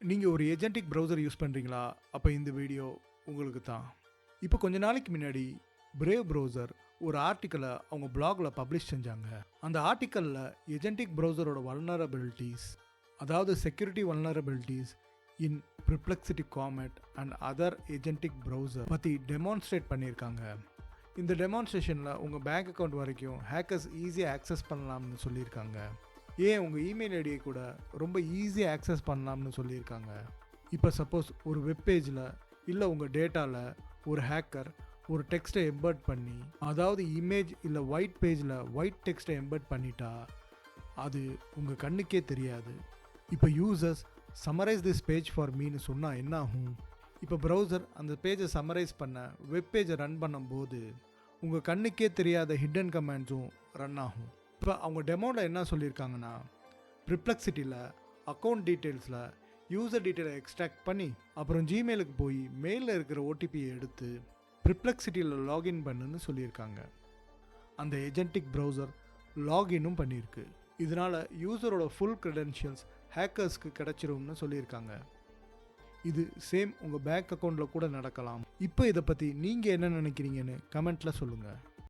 நீங்கள் ஒரு agentic browser use பண்ணுறீங்களா? அப்போ இந்த வீடியோ உங்களுக்கு தான். இப்போ கொஞ்ச நாளைக்கு முன்னாடி பிரேவ் ப்ரௌசர் ஒரு ஆர்டிக்கலை அவங்க பிளாகில் பப்ளிஷ் செஞ்சாங்க. அந்த ஆர்டிக்கலில் ஏஜென்டிக் ப்ரௌசரோட வல்னரபிலிட்டிஸ், அதாவது security vulnerabilities in Perplexity Comet and other agentic browser பற்றி டெமான்ஸ்ட்ரேட் பண்ணியிருக்காங்க. இந்த டெமான்ஸ்ட்ரேஷனில் உங்கள் பேங்க் அக்கௌண்ட் வரைக்கும் ஹேக்கர்ஸ் ஈஸியாக ஆக்சஸ் பண்ணலாம்னு சொல்லியிருக்காங்க. ஏன் உங்கள் இமெயில் ஐடியை கூட ரொம்ப ஈஸியாக ஆக்சஸ் பண்ணலாம்னு சொல்லியிருக்காங்க. இப்போ சப்போஸ் ஒரு வெப்பேஜில் இல்லை உங்கள் டேட்டாவில் ஒரு ஹேக்கர் ஒரு டெக்ஸ்ட்டை எம்பர்ட் பண்ணி, அதாவது இமேஜ் இல்லை ஒயிட் பேஜில் ஒயிட் டெக்ஸ்ட்டை எம்பர்ட் பண்ணிட்டா அது உங்கள் கண்ணுக்கே தெரியாது. இப்போ users summarise this page for மீன்னு சொன்னால் என்ன ஆகும்? இப்போ ப்ரௌசர் அந்த பேஜை சம்மரைஸ் பண்ண வெப் பேஜை ரன் பண்ணும்போது உங்கள் கண்ணுக்கே தெரியாத ஹிடன் கமெண்ட்ஸும் ரன் ஆகும். இப்போ அவங்க டெமோவில் என்ன சொல்லியிருக்காங்கன்னா, ப்ரிப்ளெக்சிட்டியில் அக்கௌண்ட் டீட்டெயில்ஸில் யூசர் டீட்டெயிலை எக்ஸ்ட்ராக்ட் பண்ணி அப்புறம் ஜிமெயிலுக்கு போய் மெயிலில் இருக்கிற ஓடிபியை எடுத்து ப்ரிப்ளெக்சிட்டியில் லாகின் பண்ணுன்னு சொல்லியிருக்காங்க. அந்த ஏஜென்டிக் ப்ரௌசர் லாகினும் பண்ணியிருக்கு. இதனால் யூசரோட ஃபுல் க்ரெடென்ஷியல்ஸ் ஹேக்கர்ஸ்க்கு கிடச்சிரும்னு சொல்லியிருக்காங்க. இது சேம் உங்கள் பேங்க் அக்கௌண்ட்டில் கூட நடக்கலாம். இப்போ இதை பற்றி நீங்கள் என்ன நினைக்கிறீங்கன்னு கமெண்ட்டில் சொல்லுங்கள்.